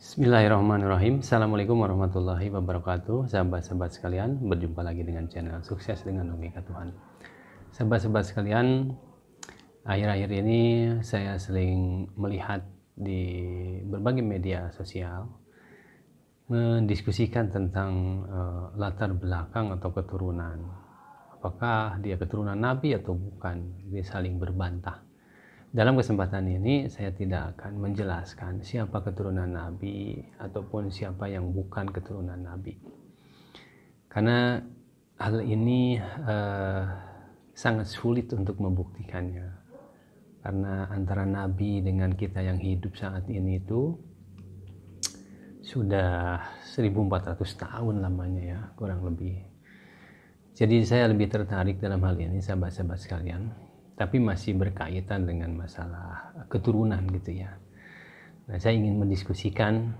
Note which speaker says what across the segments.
Speaker 1: Bismillahirrahmanirrahim. Assalamualaikum warahmatullahi wabarakatuh. Sahabat-sahabat sekalian, berjumpa lagi dengan channel Sukses dengan Logika Tuhan. Sahabat-sahabat sekalian, akhir-akhir ini saya sering melihat di berbagai media sosial mendiskusikan tentang latar belakang atau keturunan. Apakah dia keturunan Nabi atau bukan? Dia saling berbantah. Dalam kesempatan ini saya tidak akan menjelaskan siapa keturunan Nabi ataupun siapa yang bukan keturunan Nabi. Karena hal ini sangat sulit untuk membuktikannya. Karena antara Nabi dengan kita yang hidup saat ini itu sudah 1400 tahun lamanya ya, kurang lebih. Jadi saya lebih tertarik dalam hal ini sahabat-sahabat sekalian, tapi masih berkaitan dengan masalah keturunan gitu ya. Nah, saya ingin mendiskusikan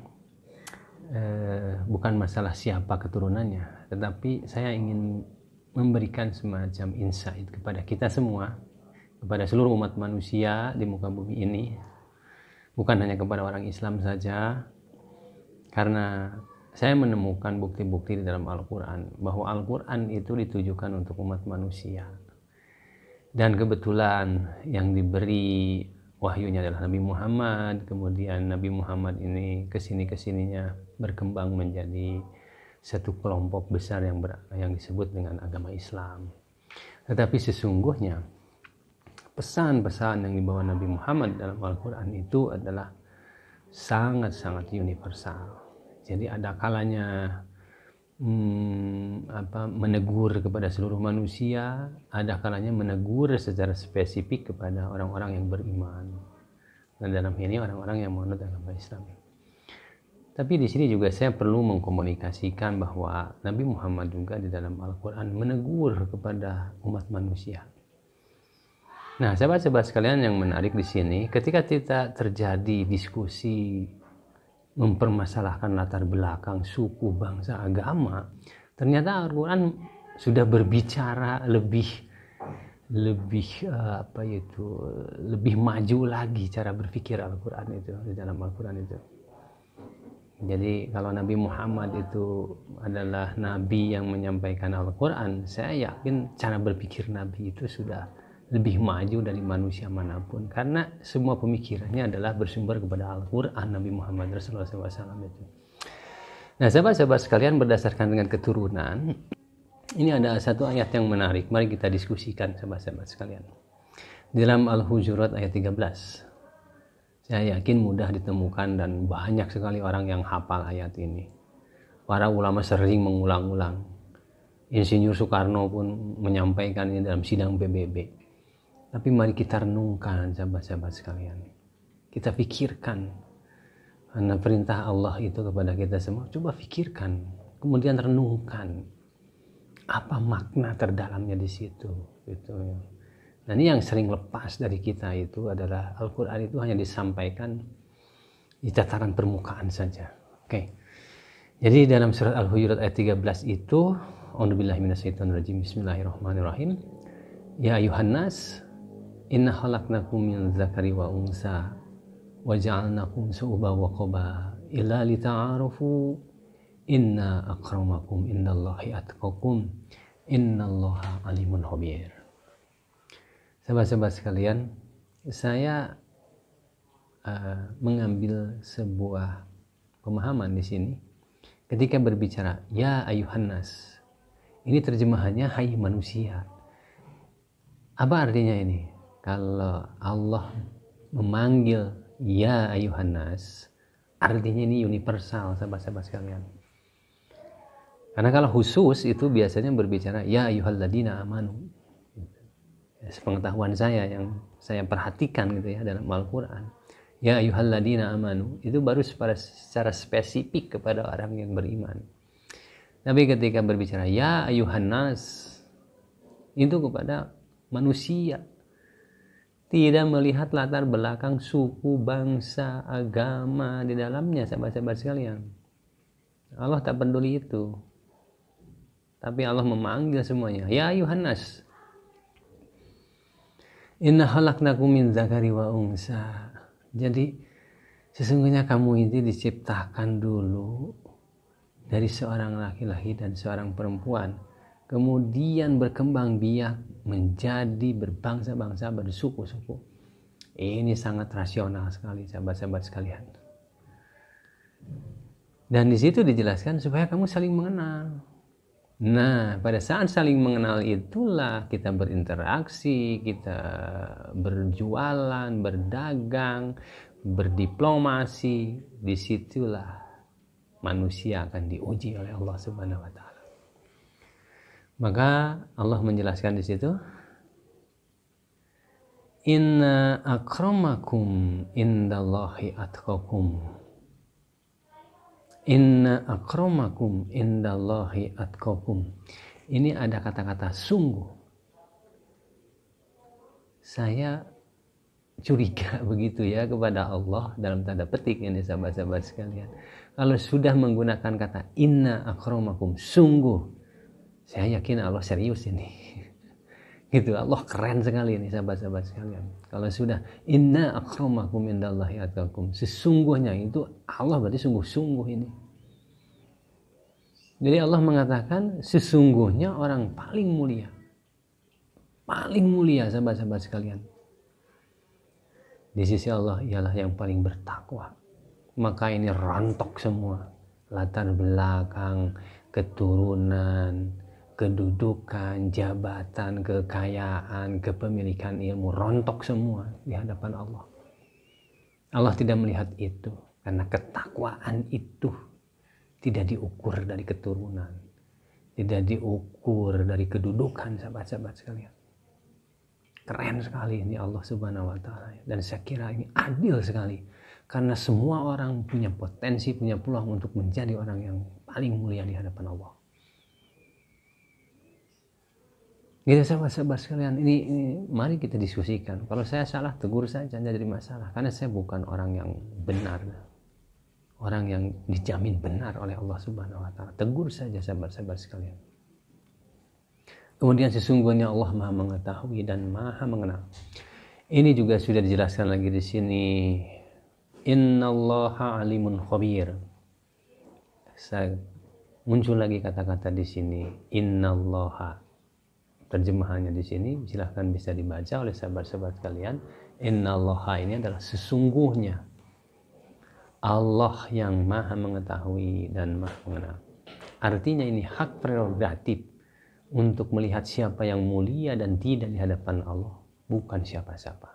Speaker 1: bukan masalah siapa keturunannya, tetapi saya ingin memberikan semacam insight kepada kita semua, kepada seluruh umat manusia di muka bumi ini, bukan hanya kepada orang Islam saja, karena saya menemukan bukti-bukti di dalam Al-Quran bahwa Al-Quran itu ditujukan untuk umat manusia. Dan kebetulan yang diberi wahyunya adalah Nabi Muhammad. Kemudian Nabi Muhammad ini kesininya berkembang menjadi satu kelompok besar yang disebut dengan agama Islam. Tetapi sesungguhnya pesan-pesan yang dibawa Nabi Muhammad dalam Al-Quran itu adalah sangat-sangat universal. Jadi ada kalanya menegur kepada seluruh manusia, ada kalanya menegur secara spesifik kepada orang-orang yang beriman. Dan dalam ini orang-orang yang menganut agama Islam. Tapi di sini juga saya perlu mengkomunikasikan bahwa Nabi Muhammad juga di dalam Al-Quran menegur kepada umat manusia. Nah, sahabat-sahabat sekalian yang menarik di sini, ketika kita terjadi diskusi mempermasalahkan latar belakang suku, bangsa, agama, ternyata Al-Quran sudah berbicara lebih maju lagi cara berpikir Al-Quran itu di dalam Al-Quran itu. Jadi kalau Nabi Muhammad itu adalah Nabi yang menyampaikan Al-Quran, saya yakin cara berpikir Nabi itu sudah lebih maju dari manusia manapun, karena semua pemikirannya adalah bersumber kepada Al-Quran Nabi Muhammad Rasulullah SAW itu. Nah, sahabat-sahabat sekalian, berdasarkan dengan keturunan, ini ada satu ayat yang menarik. Mari kita diskusikan sahabat-sahabat sekalian. Di dalam Al-Hujurat ayat 13, saya yakin mudah ditemukan dan banyak sekali orang yang hafal ayat ini. Para ulama sering mengulang-ulang. Insinyur Soekarno pun menyampaikan ini dalam sidang PBB. Tapi mari kita renungkan sahabat-sahabat sekalian. Kita pikirkan. Karena perintah Allah itu kepada kita semua. Coba pikirkan. Kemudian renungkan. Apa makna terdalamnya di situ. Gitu. Nah, ini yang sering lepas dari kita itu adalah Al-Quran itu hanya disampaikan di tataran permukaan saja. Oke. Jadi dalam surat Al-Hujurat ayat 13 itu, A'udzubillahi minasyaitonirrajim, bismillahirrahmanirrahim. Ya ayuhan nas, inna khalaqnakum min dzakari wa unsa wa ja'alnakum syu'uban wa qabaila lita'arafu inna akramakum indallahi atqakum innallaha alimun khabir. Sahabat-sahabat sekalian, saya mengambil sebuah pemahaman di sini ketika berbicara ya ayuhan nas. Ini terjemahannya hai manusia. Apa artinya ini? Kalau Allah memanggil ya ayuhan nas, artinya ini universal sahabat-sahabat sekalian. Karena kalau khusus itu biasanya berbicara ya ayuhalladzina amanu. Sepengetahuan saya yang saya perhatikan gitu ya dalam Al-Quran. Ya ayuhalladzina amanu itu baru secara spesifik kepada orang yang beriman. Tapi ketika berbicara ya ayuhan nas itu kepada manusia. Tidak melihat latar belakang suku, bangsa, agama di dalamnya sahabat-sahabat sekalian. Allah tak peduli itu. Tapi Allah memanggil semuanya. Ya ayuhan nas. Inna khalaqnakum min dzakari wa unsa. Jadi Sesungguhnya kamu itu diciptakan dulu dari seorang laki-laki dan seorang perempuan, kemudian berkembang biak menjadi berbangsa-bangsa, bersuku-suku. Ini sangat rasional sekali, sahabat-sahabat sekalian. Dan di situ dijelaskan supaya kamu saling mengenal. Nah, pada saat saling mengenal itulah kita berinteraksi, kita berjualan, berdagang, berdiplomasi. Disitulah manusia akan diuji oleh Allah Subhanahu wa taala. Maka Allah menjelaskan di situ, inna akramakum indallahi atqakum. Inna akramakum indallahi atqakum. Ini ada kata-kata sungguh. Saya curiga begitu ya kepada Allah dalam tanda petik ini sahabat-sahabat sekalian. Kalau sudah menggunakan kata inna akramakum, sungguh, saya yakin Allah serius ini. Gitu, Allah keren sekali ini sahabat-sahabat sekalian. Kalau sudah inna akramakum indallahi atqakum, sesungguhnya itu Allah berarti sungguh-sungguh ini. Jadi Allah mengatakan sesungguhnya orang paling mulia sahabat-sahabat sekalian di sisi Allah ialah yang paling bertakwa. Maka ini rontok semua, latar belakang, keturunan, kedudukan, jabatan, kekayaan, kepemilikan ilmu, rontok semua di hadapan Allah. Allah tidak melihat itu, karena ketakwaan itu tidak diukur dari keturunan, tidak diukur dari kedudukan, sahabat-sahabat sekalian. Keren sekali ini Allah Subhanahu wa taala, dan saya kira ini adil sekali karena semua orang punya potensi, punya peluang untuk menjadi orang yang paling mulia di hadapan Allah. Gitu sahabat-sahabat sekalian, ini mari kita diskusikan. Kalau saya salah, tegur saja, tidak jadi masalah, karena saya bukan orang yang benar, orang yang dijamin benar oleh Allah Subhanahu wa taala. Tegur saja sahabat-sahabat sekalian. Kemudian sesungguhnya Allah Maha mengetahui dan Maha mengenal. Ini juga sudah dijelaskan lagi di sini. Innallaha alimun khabir. Muncul lagi kata-kata di sini. Innallaha. Terjemahannya di sini silahkan bisa dibaca oleh sahabat-sahabat kalian. Innallaha ini adalah sesungguhnya Allah yang Maha mengetahui dan Maha mengenal. Artinya ini hak prerogatif untuk melihat siapa yang mulia dan tidak di hadapan Allah, bukan siapa-siapa.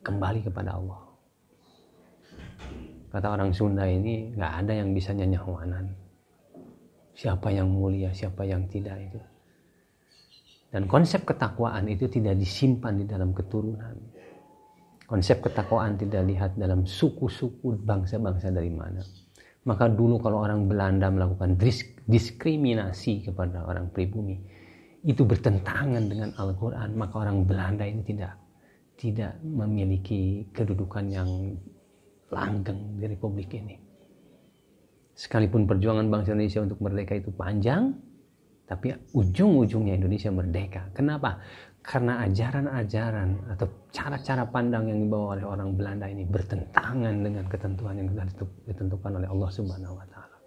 Speaker 1: Kembali kepada Allah. Kata orang Sunda ini, nggak ada yang bisa nyanyahuanan. Siapa yang mulia, siapa yang tidak itu. Dan konsep ketakwaan itu tidak disimpan di dalam keturunan. Konsep ketakwaan tidak lihat dalam suku-suku bangsa-bangsa dari mana. Maka dulu kalau orang Belanda melakukan diskriminasi kepada orang pribumi, itu bertentangan dengan Al-Quran, maka orang Belanda ini tidak memiliki kedudukan yang langgeng di Republik ini. Sekalipun perjuangan bangsa Indonesia untuk merdeka itu panjang, tapi ujung-ujungnya Indonesia merdeka. Kenapa? Karena ajaran-ajaran atau cara-cara pandang yang dibawa oleh orang Belanda ini bertentangan dengan ketentuan yang sudah ditentukan oleh Allah Subhanahu wa taala.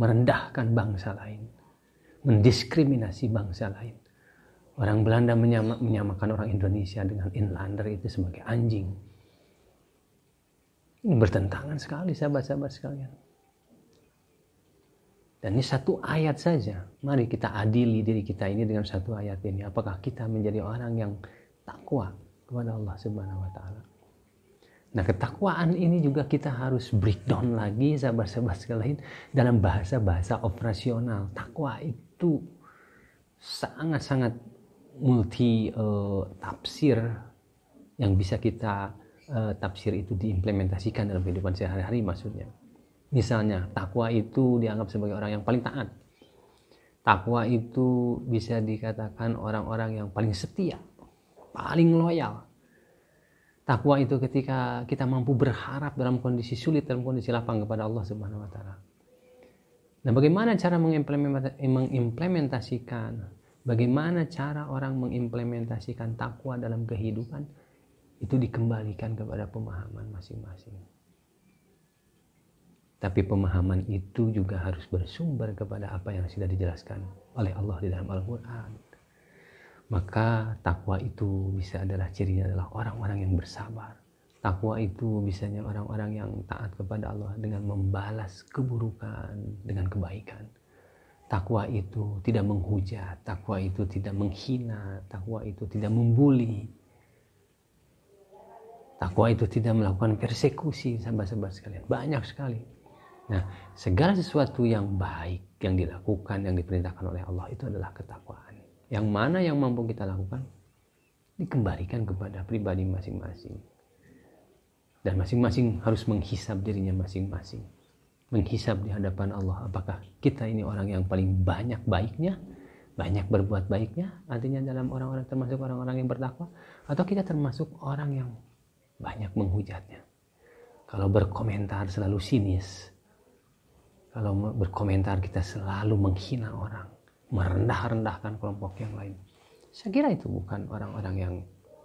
Speaker 1: Merendahkan bangsa lain, mendiskriminasi bangsa lain. Orang Belanda menyamakan orang Indonesia dengan inlander itu sebagai anjing. Ini bertentangan sekali sahabat-sahabat sekalian. Dan ini satu ayat saja. Mari kita adili diri kita ini dengan satu ayat ini. Apakah kita menjadi orang yang takwa kepada Allah Subhanahu wa taala? Nah, ketakwaan ini juga kita harus breakdown lagi sahabat-sahabat sekalian dalam bahasa-bahasa operasional. Takwa itu sangat-sangat multi tafsir yang bisa kita tafsir itu diimplementasikan dalam kehidupan sehari-hari maksudnya. Misalnya, takwa itu dianggap sebagai orang yang paling taat. Takwa itu bisa dikatakan orang-orang yang paling setia, paling loyal. Takwa itu ketika kita mampu berharap dalam kondisi sulit, dalam kondisi lapang kepada Allah Subhanahu wa taala. Nah, bagaimana cara mengimplementasikan? Bagaimana cara orang mengimplementasikan takwa dalam kehidupan? Itu dikembalikan kepada pemahaman masing-masing. Tapi pemahaman itu juga harus bersumber kepada apa yang sudah dijelaskan oleh Allah di dalam Al-Quran. Maka takwa itu bisa adalah cirinya adalah orang-orang yang bersabar. Takwa itu bisanya orang-orang yang taat kepada Allah dengan membalas keburukan dengan kebaikan. Takwa itu tidak menghujat, takwa itu tidak menghina, takwa itu tidak membuli. Takwa itu tidak melakukan persekusi, sahabat-sahabat sekalian. Banyak sekali. Nah, segala sesuatu yang baik yang dilakukan, yang diperintahkan oleh Allah itu adalah ketakwaan. Yang mana yang mampu kita lakukan dikembalikan kepada pribadi masing-masing. Dan masing-masing harus menghisab dirinya masing-masing. Menghisab di hadapan Allah, apakah kita ini orang yang paling banyak baiknya, banyak berbuat baiknya, artinya dalam orang-orang termasuk orang-orang yang bertakwa, atau kita termasuk orang yang banyak menghujatnya. Kalau berkomentar selalu sinis, kalau berkomentar kita selalu menghina orang, merendah-rendahkan kelompok yang lain, saya kira itu bukan orang-orang yang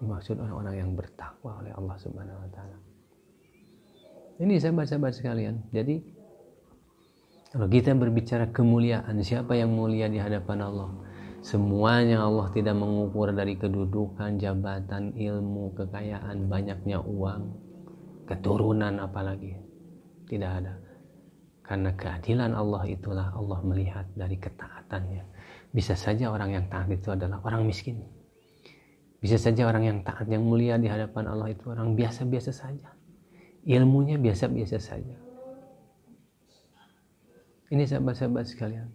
Speaker 1: dimaksud, orang-orang yang bertakwa oleh Allah Subhanahu wa Ta'ala. Ini sahabat-sahabat sekalian, jadi kalau kita berbicara kemuliaan, siapa yang mulia di hadapan Allah? Semuanya Allah tidak mengukur dari kedudukan, jabatan, ilmu, kekayaan, banyaknya uang, keturunan apalagi. Tidak ada. Karena keadilan Allah itulah Allah melihat dari ketaatannya. Bisa saja orang yang taat itu adalah orang miskin. Bisa saja orang yang taat, yang mulia di hadapan Allah itu orang biasa-biasa saja. Ilmunya biasa-biasa saja. Ini sahabat-sahabat sekalian.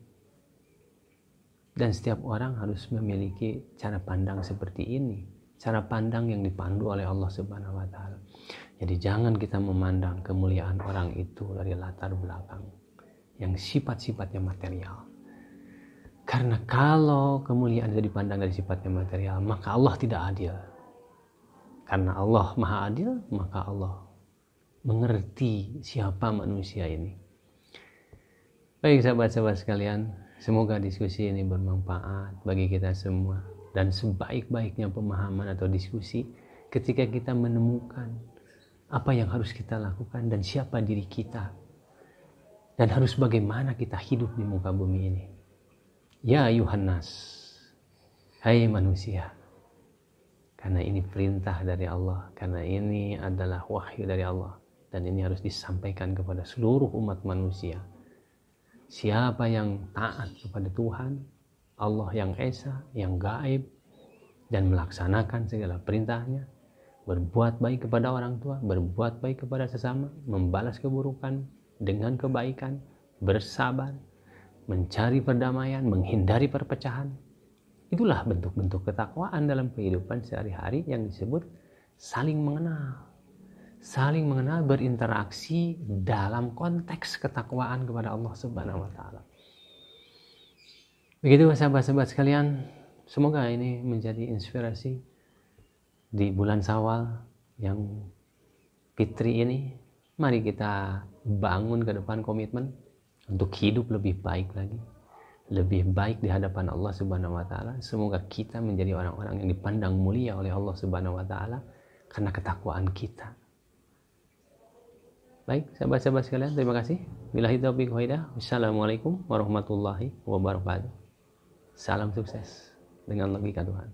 Speaker 1: Dan setiap orang harus memiliki cara pandang seperti ini. Cara pandang yang dipandu oleh Allah Subhanahu wa Ta'ala. Jadi jangan kita memandang kemuliaan orang itu dari latar belakang yang sifat-sifatnya material. Karena kalau kemuliaan itu dipandang dari sifatnya material, maka Allah tidak adil. Karena Allah Maha Adil, maka Allah mengerti siapa manusia ini. Baik sahabat-sahabat sekalian, semoga diskusi ini bermanfaat bagi kita semua. Dan sebaik-baiknya pemahaman atau diskusi ketika kita menemukan apa yang harus kita lakukan dan siapa diri kita. Dan harus bagaimana kita hidup di muka bumi ini. Ya Yuhannas, hai manusia. Karena ini perintah dari Allah, karena ini adalah wahyu dari Allah. Dan ini harus disampaikan kepada seluruh umat manusia. Siapa yang taat kepada Tuhan, Allah yang Esa, yang gaib, dan melaksanakan segala perintahnya, berbuat baik kepada orang tua, berbuat baik kepada sesama, membalas keburukan dengan kebaikan, bersabar, mencari perdamaian, menghindari perpecahan. Itulah bentuk-bentuk ketakwaan dalam kehidupan sehari-hari yang disebut saling mengenal. Saling mengenal, berinteraksi dalam konteks ketakwaan kepada Allah Subhanahu wa Ta'ala. Begitu sahabat-sahabat sekalian, semoga ini menjadi inspirasi di bulan Syawal yang fitri ini. Mari kita bangun ke depan komitmen untuk hidup lebih baik lagi, lebih baik di hadapan Allah Subhanahu wa Ta'ala. Semoga kita menjadi orang-orang yang dipandang mulia oleh Allah Subhanahu wa Ta'ala karena ketakwaan kita. Baik, sahabat-sahabat sekalian, terima kasih. Billahi taufiq wal hidayah. Wassalamualaikum warahmatullahi wabarakatuh. Salam sukses dengan logika Tuhan.